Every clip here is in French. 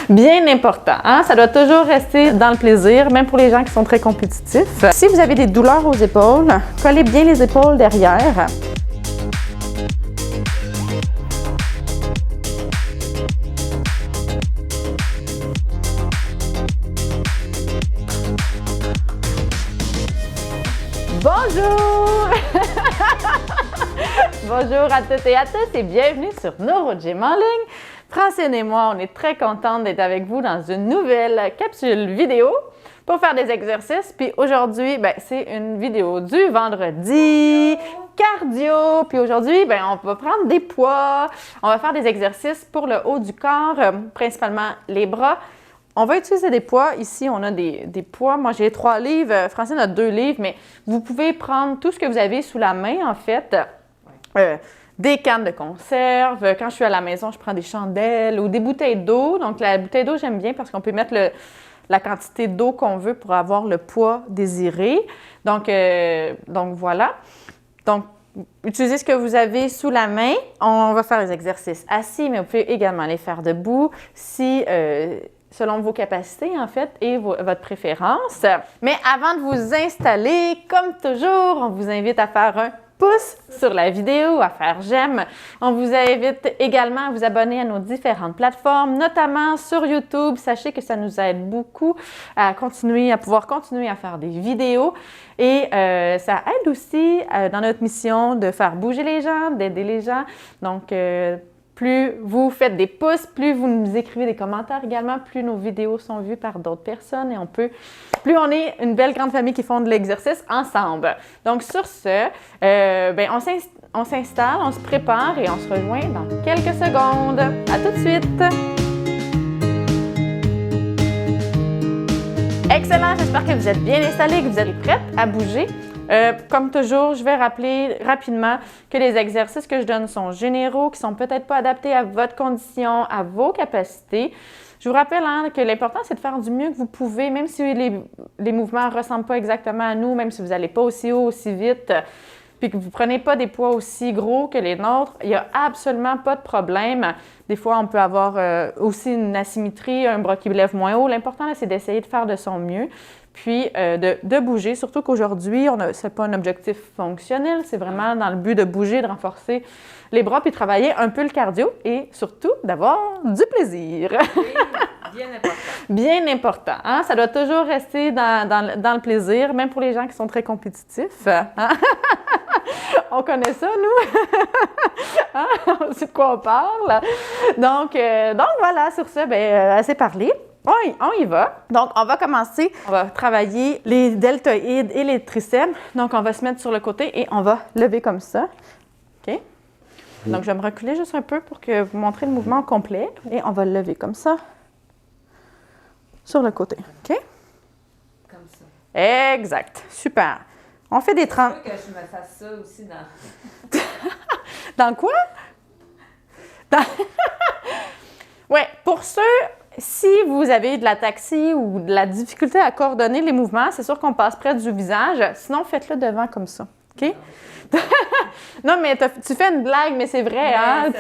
Bien important, hein? Ça doit toujours rester dans le plaisir, même pour les gens qui sont très compétitifs. Si vous avez des douleurs aux épaules, collez bien les épaules derrière. Bonjour! Bonjour à toutes et à tous et bienvenue sur NeuroGym en ligne. Francine et moi, on est très contentes d'être avec vous dans une nouvelle capsule vidéo pour faire des exercices. Puis aujourd'hui, c'est une vidéo du vendredi, cardio. Puis aujourd'hui, on va prendre des poids, on va faire des exercices pour le haut du corps, principalement les bras. On va utiliser des poids. Ici, on a des poids. Moi, j'ai 3 livres. Francine a 2 livres, mais vous pouvez prendre tout ce que vous avez sous la main, en fait. Des cannes de conserve. Quand je suis à la maison, je prends des chandelles ou des bouteilles d'eau. Donc, la bouteille d'eau, j'aime bien parce qu'on peut mettre la quantité d'eau qu'on veut pour avoir le poids désiré. Donc voilà. Donc, utilisez ce que vous avez sous la main. On va faire les exercices assis, mais vous pouvez également les faire debout si... selon vos capacités, en fait, et votre préférence. Mais avant de vous installer, comme toujours, on vous invite à faire un pouce sur la vidéo, à faire j'aime. On vous invite également à vous abonner à nos différentes plateformes, notamment sur YouTube. Sachez que ça nous aide beaucoup à pouvoir continuer à faire des vidéos. Et ça aide aussi dans notre mission de faire bouger les gens, d'aider les gens. Donc, plus vous faites des pouces, plus vous nous écrivez des commentaires également, plus nos vidéos sont vues par d'autres personnes et plus on est une belle grande famille qui font de l'exercice ensemble. Donc sur ce, on s'installe, on se prépare et on se rejoint dans quelques secondes. À tout de suite! Excellent, j'espère que vous êtes bien installés, que vous êtes prêtes à bouger. Comme toujours, je vais rappeler rapidement que les exercices que je donne sont généraux, qui ne sont peut-être pas adaptés à votre condition, à vos capacités. Je vous rappelle que l'important, c'est de faire du mieux que vous pouvez, même si les mouvements ne ressemblent pas exactement à nous, même si vous n'allez pas aussi haut, aussi vite, puis que vous ne prenez pas des poids aussi gros que les nôtres, il n'y a absolument pas de problème. Des fois, on peut avoir aussi une asymétrie, un bras qui lève moins haut. L'important, c'est d'essayer de faire de son mieux. Puis de bouger, surtout qu'aujourd'hui, ce n'est pas un objectif fonctionnel, c'est vraiment dans le but de bouger, de renforcer les bras, puis travailler un peu le cardio et surtout d'avoir du plaisir. Oui, bien important. Bien important, hein? Ça doit toujours rester dans le plaisir, même pour les gens qui sont très compétitifs. Hein? On connaît ça, nous? Hein? On sait de quoi on parle. Donc voilà, sur ce, assez parlé. On y va. Donc, on va commencer. On va travailler les deltoïdes et les triceps. Donc, on va se mettre sur le côté et on va lever comme ça. OK? Donc, je vais me reculer juste un peu pour que vous montrez le mouvement complet. Et on va le lever comme ça. Sur le côté. OK? Comme ça. Exact. Super. On fait des 30... Je veux que je me fasse ça aussi dans... Dans quoi? Oui, pour ceux... Si vous avez de l'ataxie ou de la difficulté à coordonner les mouvements, c'est sûr qu'on passe près du visage. Sinon, faites-le devant comme ça. OK? Non, mais tu fais une blague, mais c'est vrai, hein?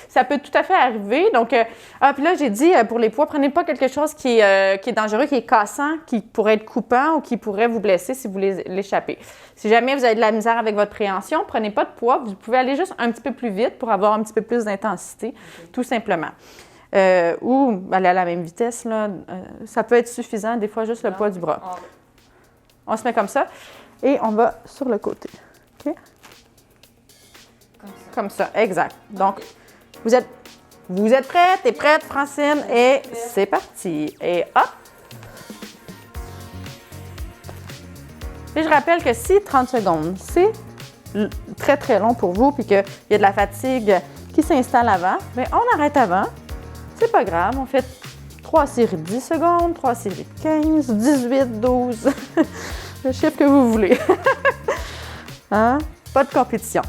Ça peut tout à fait arriver. Donc, puis là, j'ai dit, pour les poids, prenez pas quelque chose qui est dangereux, qui est cassant, qui pourrait être coupant ou qui pourrait vous blesser si vous l'échappez. Si jamais vous avez de la misère avec votre préhension, prenez pas de poids. Vous pouvez aller juste un petit peu plus vite pour avoir un petit peu plus d'intensité, tout simplement. Ou aller à la même vitesse, là, ça peut être suffisant, des fois juste le poids du bras. On se met comme ça et on va sur le côté. OK? Comme ça, exact. Donc, vous êtes prête? T'es prête, Francine? Et c'est parti. Et hop! Et je rappelle que si 30 secondes, c'est très, très long pour vous puis qu'il y a de la fatigue qui s'installe avant, on arrête avant. C'est pas grave, on fait 3 séries de 10 secondes, 3 séries de 15, 18, 12, le chiffre que vous voulez. Hein? Pas de compétition.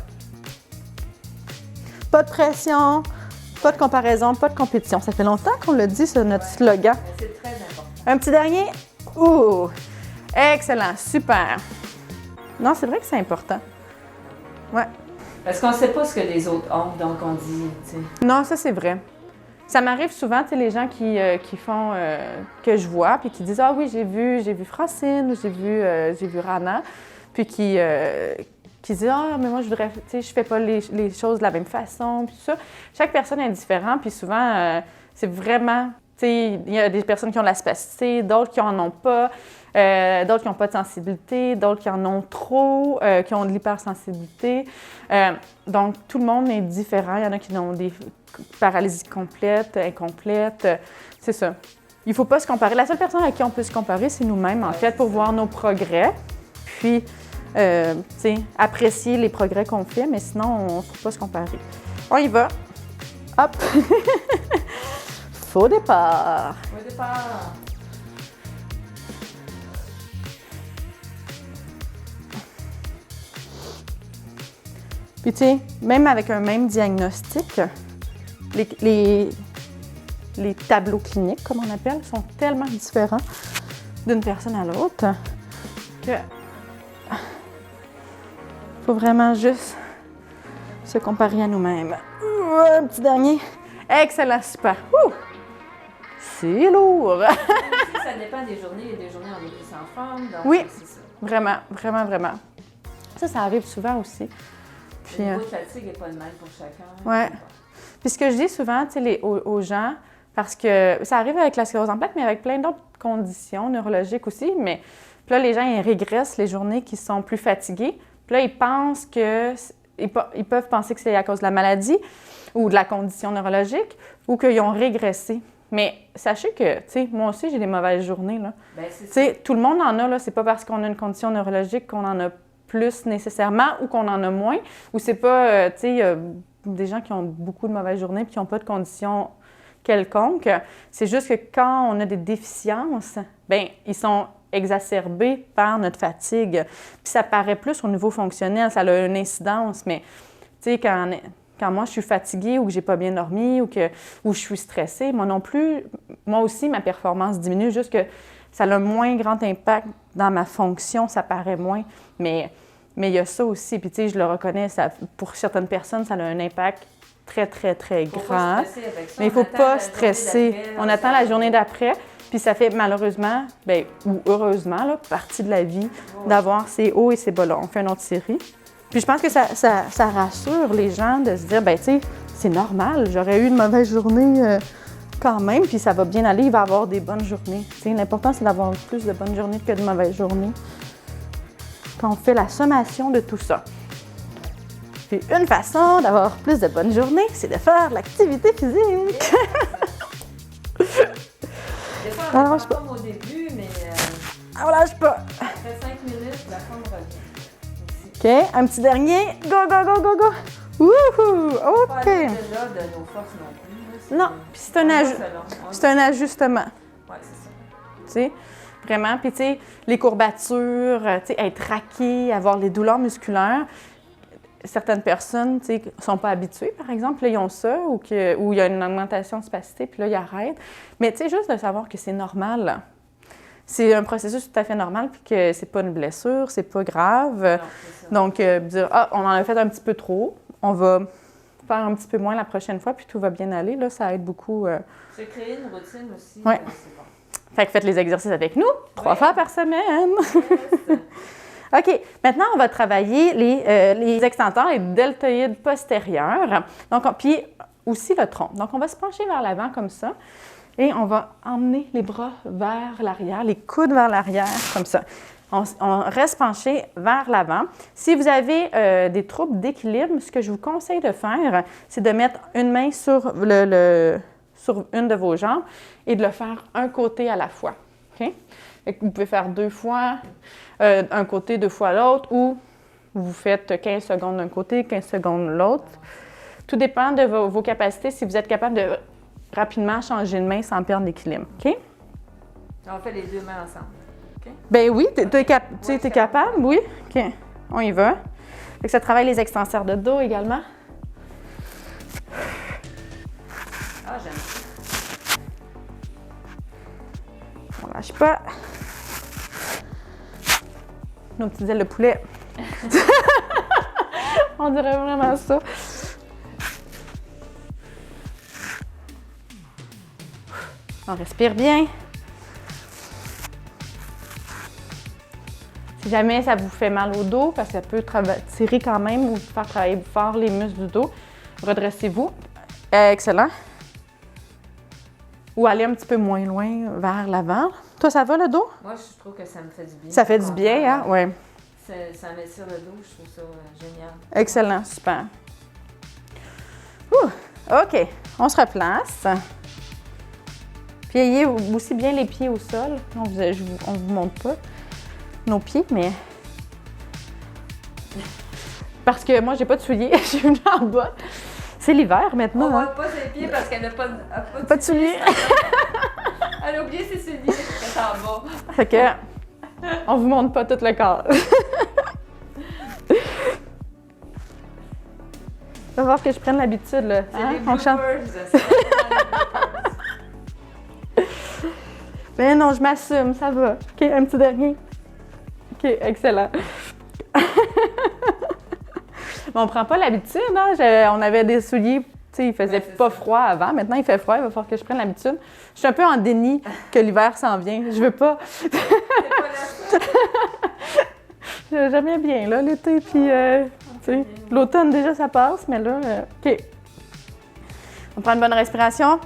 Pas de pression, pas de comparaison, pas de compétition. Ça fait longtemps qu'on le dit, c'est notre slogan. C'est très important. Un petit dernier. Ouh! Excellent, super. Non, c'est vrai que c'est important. Ouais. Parce qu'on ne sait pas ce que les autres ont, donc on dit, tu sais. Non, ça c'est vrai. Ça m'arrive souvent, tu sais, les gens qui font, que je vois, puis qui disent « Ah oui, j'ai vu Francine, j'ai vu Rana », puis qui disent « Ah, mais moi, je voudrais, tu sais, je fais pas les choses de la même façon », puis tout ça. Chaque personne est différente, puis souvent, c'est vraiment, tu sais, il y a des personnes qui ont de la spasticité, d'autres qui en ont pas, d'autres qui n'ont pas de sensibilité, d'autres qui en ont trop, qui ont de l'hypersensibilité. Donc, tout le monde est différent. Il y en a qui ont des paralysies complètes, incomplètes. C'est ça. Il ne faut pas se comparer. La seule personne à qui on peut se comparer, c'est nous-mêmes, en fait, pour voir nos progrès. Puis, tu sais, apprécier les progrès qu'on fait, mais sinon, on ne faut pas se comparer. On y va. Hop! Faux départ. Faux départ. Puis, tu sais, même avec un même diagnostic, les tableaux cliniques, comme on appelle, sont tellement différents d'une personne à l'autre que faut vraiment juste se comparer à nous-mêmes. Un petit dernier. Excellent, super. C'est lourd. Ça dépend des journées. Il y a des journées où on est plus en forme. Donc Oui, c'est ça. vraiment, vraiment, vraiment. Ça arrive souvent aussi. Puis, le niveau de fatigue n'est pas le même pour chacun. Ouais. Puis ce que je dis souvent, tu sais, aux gens, parce que ça arrive avec la sclérose en plaques, mais avec plein d'autres conditions neurologiques aussi. Mais puis là, les gens, ils régressent les journées qui sont plus fatigués. Puis là, ils pensent que... Ils peuvent penser que c'est à cause de la maladie ou de la condition neurologique ou qu'ils ont régressé. Mais sachez que, tu sais, moi aussi, j'ai des mauvaises journées, là. Bien, c'est tu sais, tout le monde en a, là. C'est pas parce qu'on a une condition neurologique qu'on en a plus nécessairement ou qu'on en a moins. Ou c'est pas, tu sais, il y a des gens qui ont beaucoup de mauvaises journées et qui n'ont pas de condition quelconque. C'est juste que quand on a des déficiences, bien, ils sont exacerbés par notre fatigue. Puis ça paraît plus au niveau fonctionnel, ça a une incidence, mais tu sais, quand moi je suis fatiguée ou que j'ai pas bien dormi ou je suis stressée, moi aussi, ma performance diminue, juste que ça a un moins grand impact dans ma fonction, ça paraît moins, mais il y a ça aussi, puis tu sais, je le reconnais, pour certaines personnes, ça a un impact très, très, très grand. Mais il ne faut pas stresser. On attend la journée d'après. Puis ça fait malheureusement, bien, ou heureusement, là, partie de la vie d'avoir ces hauts et ces bas-là. On fait une autre série. Puis je pense que ça rassure les gens de se dire, bien, tu sais, c'est normal, j'aurais eu une mauvaise journée quand même, puis ça va bien aller, il va y avoir des bonnes journées. Tu sais, l'important, c'est d'avoir plus de bonnes journées que de mauvaises journées. Quand on fait la sommation de tout ça. Puis une façon d'avoir plus de bonnes journées, c'est de faire de l'activité physique. Des fois, on est en forme au début, mais on lâche pas. Après 5 minutes, la forme revient. OK, un petit dernier. Go, go, go, go, go. Wouhou! OK. Pas aller déjà de nos forces non plus. Non, puis c'est un ajustement. Oui, c'est ça. Tu sais, vraiment. Puis tu sais, les courbatures, tu sais, être raqué, avoir les douleurs musculaires. Certaines personnes, tu sais, ne sont pas habituées, par exemple, là, ils ont ça, ou il y a une augmentation de spasticité, puis là, ils arrêtent. Mais tu sais, juste de savoir que c'est normal, là. C'est un processus tout à fait normal, puis que c'est pas une blessure, c'est pas grave. Non, c'est ça. Donc, dire, on en a fait un petit peu trop, on va faire un petit peu moins la prochaine fois, puis tout va bien aller, là, ça aide beaucoup. Se créer une routine aussi, ouais. C'est bon. Fait que faites les exercices avec nous, 3 fois par semaine. Yes. OK, maintenant, on va travailler les extenteurs et deltoïdes postérieurs, donc, puis aussi le tronc. Donc, on va se pencher vers l'avant comme ça et on va emmener les bras vers l'arrière, les coudes vers l'arrière comme ça. On reste penché vers l'avant. Si vous avez des troubles d'équilibre, ce que je vous conseille de faire, c'est de mettre une main sur sur une de vos jambes et de le faire un côté à la fois. OK? Vous pouvez faire 2 fois un côté, 2 fois l'autre, ou vous faites 15 secondes d'un côté, 15 secondes de l'autre. Tout dépend de vos capacités, si vous êtes capable de rapidement changer de main sans perdre l'équilibre. OK? On fait les 2 mains ensemble. OK? Bien oui, tu es capable, oui. OK, on y va. Fait que ça travaille les extenseurs de dos également. Ah, j'aime ça. On lâche pas. Nos petites ailes de poulet. On dirait vraiment ça. On respire bien. Si jamais ça vous fait mal au dos, parce que ça peut tirer quand même ou faire travailler fort les muscles du dos, redressez-vous. Excellent. Ou aller un petit peu moins loin vers l'avant. Toi, ça va le dos? Moi, je trouve que ça me fait du bien. Ça fait du bien, hein? Oui. Ça m'étire le dos, je trouve ça génial. Excellent, super. Ouh, OK, on se replace. Puis ayez aussi bien les pieds au sol. On vous montre pas nos pieds, mais... Parce que moi, j'ai pas de souliers, je suis venue en bas. C'est l'hiver maintenant. On hein? voit pas ses pieds parce qu'elle n'a pas Pas de souliers. Elle a oublié ses souliers, elle est en bas. Fait que, on vous montre pas tout le corps. Il va falloir que je prenne l'habitude, là. C'est Hein? les On chante. bloopers, c'est vraiment les bloopers. Mais non, je m'assume, ça va. OK, un petit dernier. OK, excellent. Mais on prend pas l'habitude, hein? On avait des souliers, tu sais, il faisait pas froid avant. Maintenant, il fait froid, il va falloir que je prenne l'habitude. Je suis un peu en déni que l'hiver s'en vient. Je veux pas. C'est pas la J'aime bien, là, l'été, puis, tu sais, l'automne, déjà, ça passe, mais là, OK. On prend une bonne respiration.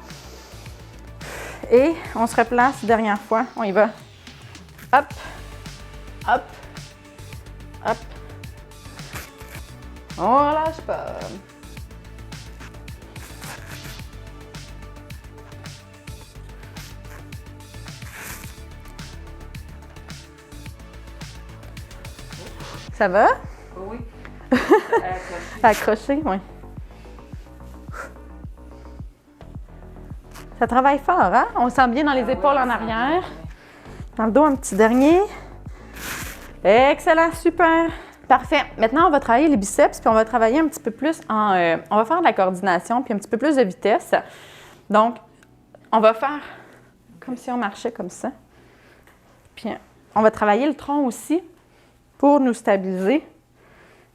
Et on se replace, dernière fois. On y va. Hop, hop, hop. On lâche pas. Ça va? Oui. Accroché, oui. Ça travaille fort, hein? On sent bien dans les épaules en arrière. Dans le dos, un petit dernier. Excellent, super. Parfait. Maintenant, on va travailler les biceps, puis on va travailler un petit peu plus on va faire de la coordination, puis un petit peu plus de vitesse. Donc, on va faire comme si on marchait comme ça. Puis, on va travailler le tronc aussi pour nous stabiliser,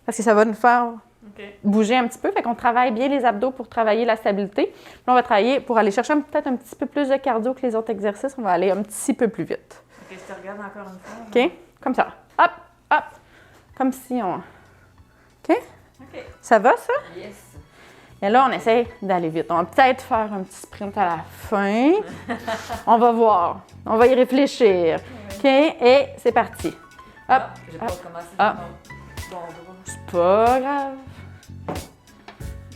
parce que ça va nous faire bouger un petit peu. Fait qu'on travaille bien les abdos pour travailler la stabilité. Puis on va travailler pour aller chercher peut-être un petit peu plus de cardio que les autres exercices. On va aller un petit peu plus vite. OK, je te regarde encore une fois. OK? Comme ça. Hop, hop. Comme si on... OK? OK. Ça va, ça? Yes. Et là, on essaie d'aller vite. On va peut-être faire un petit sprint à la fin. On va voir. On va y réfléchir. OK? Et c'est parti. Hop. Ah, j'ai pas commencé Ah. bon bras. C'est pas grave.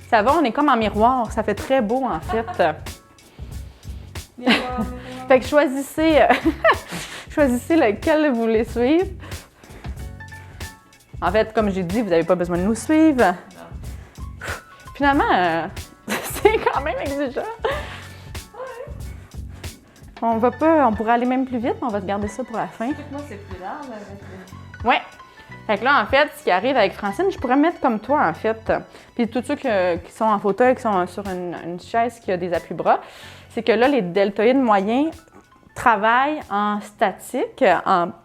Ça va, on est comme en miroir. Ça fait très beau, en fait. Miroir. Fait que choisissez, choisissez lequel vous voulez suivre. En fait, comme j'ai dit, vous n'avez pas besoin de nous suivre. Non. Finalement, c'est quand même exigeant. On pourrait aller même plus vite, mais on va se garder ça pour la fin. Moi, c'est plus large avec les... Ouais. Fait que là, en fait, ce qui arrive avec Francine, je pourrais me mettre comme toi, en fait. Puis tous ceux qui sont en fauteuil, qui sont sur une chaise qui a des appuis-bras, c'est que là, les deltoïdes moyens travaillent en statique,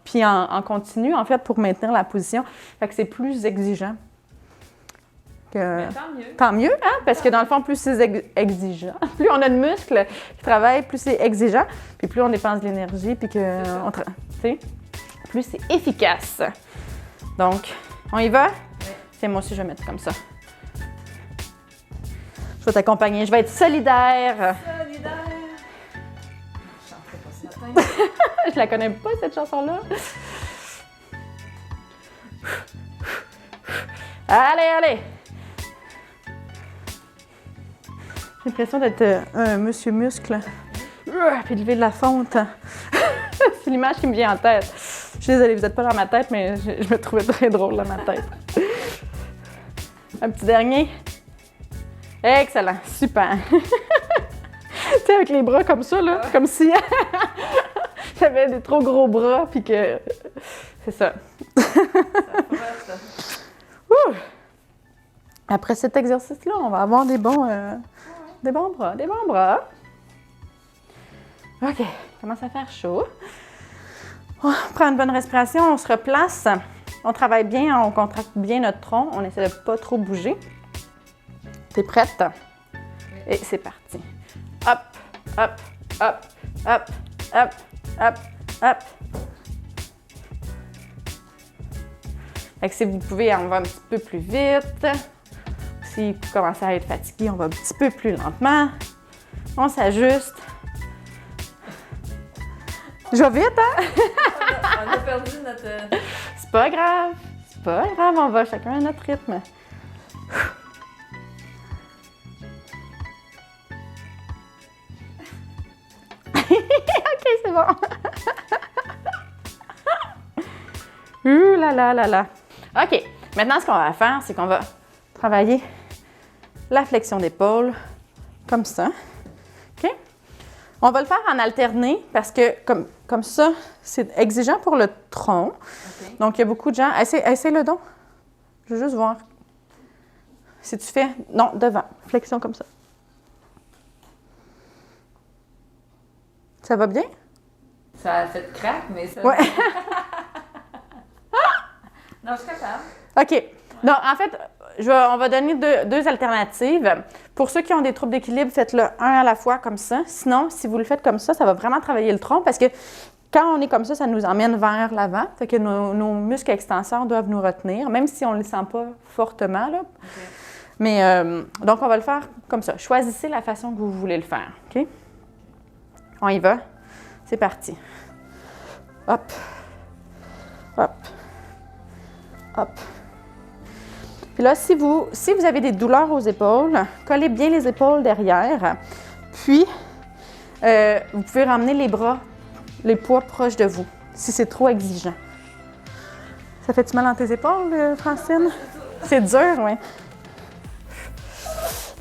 puis en continu, en fait, pour maintenir la position. Fait que c'est plus exigeant. Mais tant mieux. Tant mieux, hein? Parce que dans le fond, plus c'est exigeant, plus on a de muscles qui travaillent, plus c'est exigeant, puis plus on dépense de l'énergie, puis que plus c'est efficace. Donc, on y va? Oui. C'est moi aussi, je vais mettre comme ça. Je vais t'accompagner, je vais être solidaire. Solidaire. Je chanterai pas ce matin. Je la connais pas, cette chanson-là. Allez, allez! J'ai l'impression d'être un monsieur muscle. Puis de lever de la fonte. C'est l'image qui me vient en tête. Je suis désolée, vous n'êtes pas dans ma tête, mais je me trouvais très drôle dans ma tête. Un petit dernier. Excellent, super. Tu sais, avec les bras comme ça, là, comme si j'avais des trop gros bras, puis que... C'est ça. Ça. Ouh! Après cet exercice-là, on va avoir des bons bras, des bons bras. OK, commence à faire chaud. On prend une bonne respiration, on se replace. On travaille bien, on contracte bien notre tronc. On essaie de pas trop bouger. T'es prête? Et c'est parti. Hop, hop, hop. hop, hop, hop, hop. Fait que si vous pouvez, on va un petit peu plus vite. Si vous commencez à être fatigué, on va un petit peu plus lentement. On s'ajuste. Je vais vite, hein? On a perdu notre... C'est pas grave. C'est pas grave, on va chacun à notre rythme. OK, c'est bon. Là là là là. OK, maintenant ce qu'on va faire, c'est qu'on va travailler la flexion d'épaule comme ça. OK? On va le faire en alterné parce que comme ça, c'est exigeant pour le tronc. OK. Donc, il y a beaucoup de gens... Essaye-le donc. Je veux juste voir. Si tu fais... Non, devant. Flexion comme ça. Ça va bien? Ça a fait crack, mais ça... Ouais. Non, je suis capable. OK. Donc, en fait, on va donner deux alternatives. Pour ceux qui ont des troubles d'équilibre, faites-le un à la fois comme ça. Sinon, si vous le faites comme ça va vraiment travailler le tronc parce que quand on est comme ça nous emmène vers l'avant. Fait que nos muscles extenseurs doivent nous retenir, même si on ne les sent pas fortement. Là. Okay. Mais, donc, on va le faire comme ça. Choisissez la façon que vous voulez le faire. OK? On y va. C'est parti. Hop. Hop. Hop. Puis là, si vous avez des douleurs aux épaules, collez bien les épaules derrière. Puis, vous pouvez ramener les bras, les poids proches de vous, si c'est trop exigeant. Ça fait-tu mal dans tes épaules, Francine? C'est dur, oui.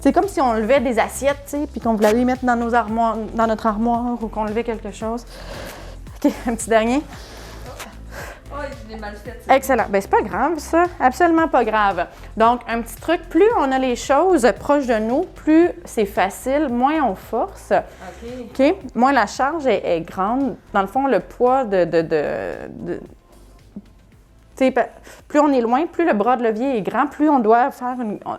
C'est comme si on levait des assiettes, tu sais, puis qu'on voulait les mettre dans notre armoire ou qu'on levait quelque chose. OK, un petit dernier. Oh, je l'ai mal fait. Ça. Excellent. Bien, c'est pas grave, ça. Absolument pas grave. Donc, un petit truc, plus on a les choses proches de nous, plus c'est facile, moins on force. OK. OK? Moins la charge est grande. Dans le fond, le poids plus on est loin, plus le bras de levier est grand, plus on doit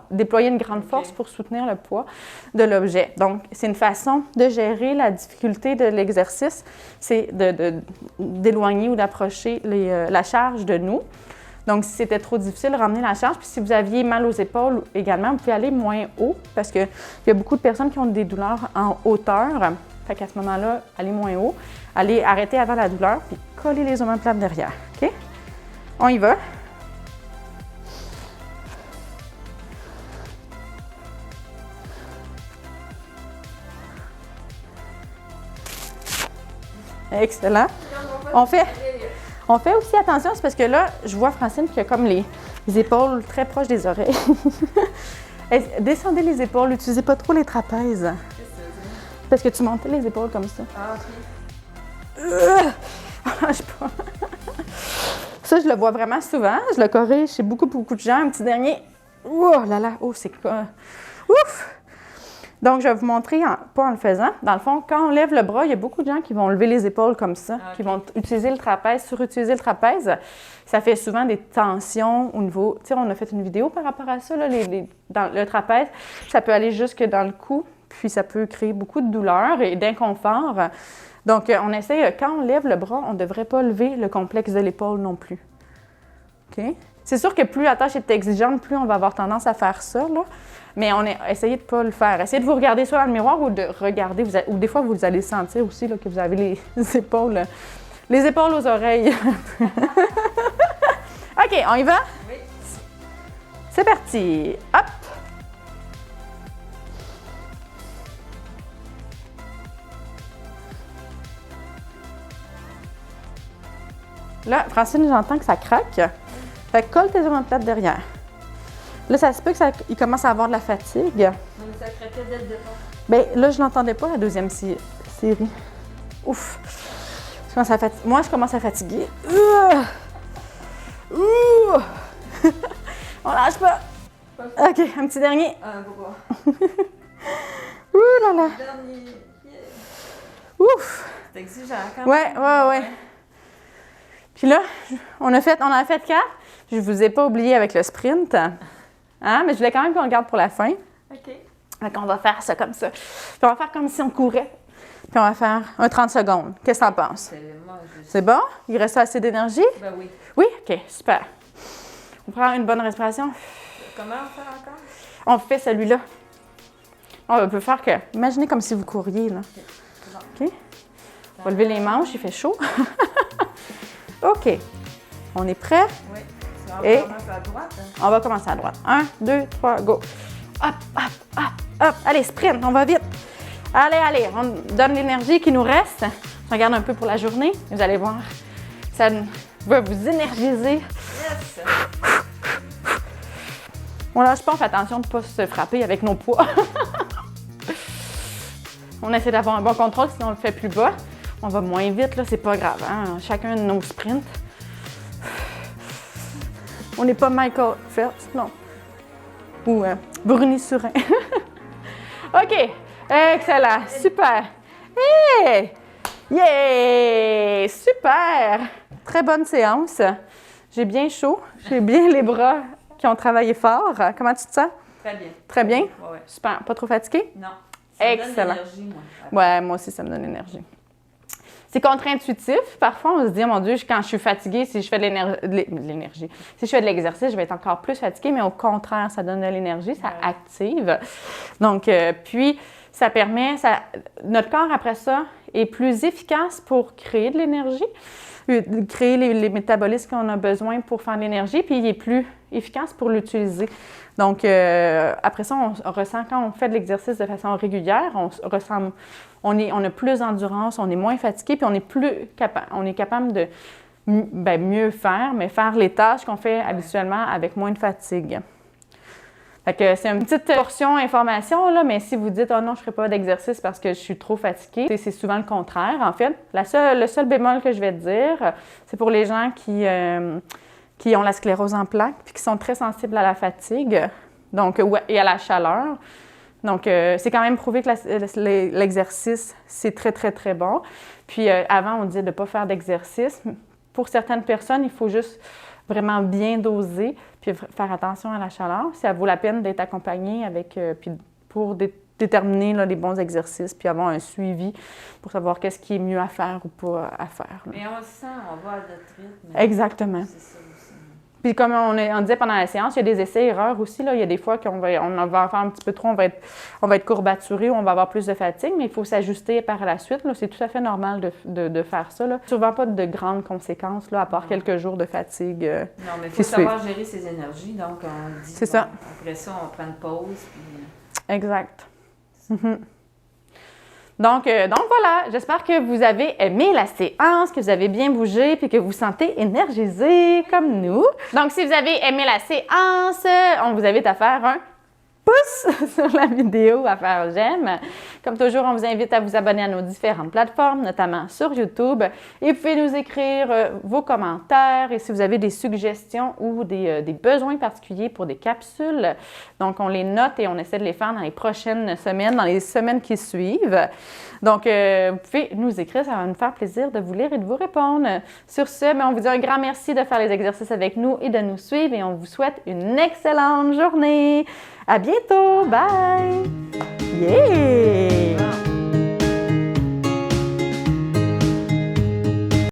déployer une grande force pour soutenir le poids de l'objet. Donc, c'est une façon de gérer la difficulté de l'exercice, c'est d'éloigner ou d'approcher la charge de nous. Donc, si c'était trop difficile, ramener la charge. Puis si vous aviez mal aux épaules également, vous pouvez aller moins haut parce qu'il y a beaucoup de personnes qui ont des douleurs en hauteur. Fait qu'à ce moment-là, allez moins haut. Allez arrêter avant la douleur, puis collez les omoplates derrière. OK? On y va. Excellent. On fait aussi attention, c'est parce que là, je vois Francine qui a comme les épaules très proches des oreilles. Descendez les épaules, n'utilisez pas trop les trapèzes. Parce que tu montais les épaules comme ça. Ah, OK. Lâche pas. Ça, je le vois vraiment souvent. Je le corrige chez beaucoup de gens. Un petit dernier. Oh là là, oh, c'est quoi? Ouf! Donc, je vais vous montrer, pas en le faisant. Dans le fond, quand on lève le bras, il y a beaucoup de gens qui vont lever les épaules comme ça, okay. Qui vont utiliser le trapèze, surutiliser le trapèze. Ça fait souvent des tensions au niveau... Tu sais, on a fait une vidéo par rapport à ça, là, dans le trapèze. Ça peut aller jusque dans le cou, puis ça peut créer beaucoup de douleur et d'inconfort. Donc, on essaie, quand on lève le bras, on ne devrait pas lever le complexe de l'épaule non plus. OK? C'est sûr que plus la tâche est exigeante, plus on va avoir tendance à faire ça, là. Mais essayez de ne pas le faire. Essayez de vous regarder soit dans le miroir ou de regarder, ou des fois, vous allez sentir aussi là, que vous avez les épaules aux oreilles. OK, on y va? Oui. C'est parti. Hop! Là, Francine, j'entends que ça craque. Fait que colle tes omoplates derrière. Là, ça se peut qu'il commence à avoir de la fatigue. Non, mais ça craquait dès le départ. Bien, là, je l'entendais pas, la deuxième série. Ouf! Moi, je commence à fatiguer. On lâche pas. OK, un petit dernier. Pourquoi? Ouh là là. Dernier. Yeah. Ouf! C'est exigeant quand même. Ouais. Puis là, on a fait 4. Je vous ai pas oublié avec le sprint. Hein? Mais je voulais quand même qu'on le garde pour la fin. OK. Donc, on va faire ça comme ça. Puis on va faire comme si on courait. Puis on va faire un 30 secondes. Qu'est-ce que tu en penses? C'est bon? Il reste assez d'énergie? Ben oui. Oui? OK, super. On prend une bonne respiration. Comment on fait encore? On fait celui-là. On peut faire que... Imaginez comme si vous couriez, là. OK? On va lever les manches, il fait chaud. OK. On est prêt? Oui. Et On commence à droite. Hein? on va commencer à droite. 1, 2, 3, go. Hop, hop, hop, hop. Allez, sprint, on va vite. Allez, on donne l'énergie qui nous reste. Je regarde un peu pour la journée. Vous allez voir, ça va vous énergiser. Yes! On lâche pas, on fait attention de ne pas se frapper avec nos poids. On essaie d'avoir un bon contrôle, sinon on le fait plus bas. On va moins vite, là, c'est pas grave. Hein? Chacun de nos sprints. On n'est pas Michael Phelps, non. Ou Bruni Surin. OK. Excellent. Super. Hey! Yeah! Super! Très bonne séance. J'ai bien chaud. J'ai bien les bras qui ont travaillé fort. Comment tu te sens? Très bien. Très bien? Ouais. Super. Pas trop fatigué? Non. Ça me donne Excellent. l'énergie, moi. Ouais, moi aussi, ça me donne l'énergie. C'est contre-intuitif. Parfois, on se dit, mon Dieu, quand je suis fatiguée, si je fais de l'énergie, si je fais de l'exercice, je vais être encore plus fatiguée, mais au contraire, ça donne de l'énergie, ça active. Donc, puis, ça permet, notre corps, après ça, est plus efficace pour créer de l'énergie, créer les métabolismes qu'on a besoin pour faire de l'énergie, puis il est plus efficace pour l'utiliser. Donc, après ça, on ressent, quand on fait de l'exercice de façon régulière, on a plus d'endurance, on est moins fatigué, puis on est capable de mieux faire, mais faire les tâches qu'on fait habituellement avec moins de fatigue. Fait que c'est une petite portion information, là, mais si vous dites « Oh non, je ne ferai pas d'exercice parce que je suis trop fatiguée », c'est souvent le contraire, en fait. Le seul bémol que je vais te dire, c'est pour les gens qui ont la sclérose en plaques puis qui sont très sensibles à la fatigue et à la chaleur. Donc, c'est quand même prouvé que l'exercice, c'est très, très, très bon. Puis, avant, on disait de ne pas faire d'exercice. Pour certaines personnes, il faut juste vraiment bien doser puis faire attention à la chaleur. Ça vaut la peine d'être accompagné pour déterminer là, les bons exercices puis avoir un suivi pour savoir qu'est-ce qui est mieux à faire ou pas à faire. Là. Mais on le sent, on va à notre rythme. Exactement. C'est ça aussi. Puis comme on disait pendant la séance, il y a des essais-erreurs aussi. Là. Il y a des fois qu'on va en faire un petit peu trop, on va être courbaturé, on va avoir plus de fatigue, mais il faut s'ajuster par la suite. Là. C'est tout à fait normal de faire ça. Là. Souvent pas de grandes conséquences, là, à part quelques jours de fatigue. Non, mais il faut savoir gérer ses énergies. Donc, on dit, c'est ça. Après ça, on prend une pause. Puis... Exact. Mm-hmm. Donc voilà, j'espère que vous avez aimé la séance, que vous avez bien bougé puis que vous vous sentez énergisé comme nous. Donc, si vous avez aimé la séance, on vous invite à faire un pouce sur la vidéo, à faire j'aime. Comme toujours, on vous invite à vous abonner à nos différentes plateformes, notamment sur YouTube. Et vous pouvez nous écrire vos commentaires et si vous avez des suggestions ou des besoins particuliers pour des capsules. Donc, on les note et on essaie de les faire dans les prochaines semaines, dans les semaines qui suivent. Donc, vous pouvez nous écrire, ça va nous faire plaisir de vous lire et de vous répondre. Sur ce, on vous dit un grand merci de faire les exercices avec nous et de nous suivre et on vous souhaite une excellente journée. À bientôt! Bye! Yeah!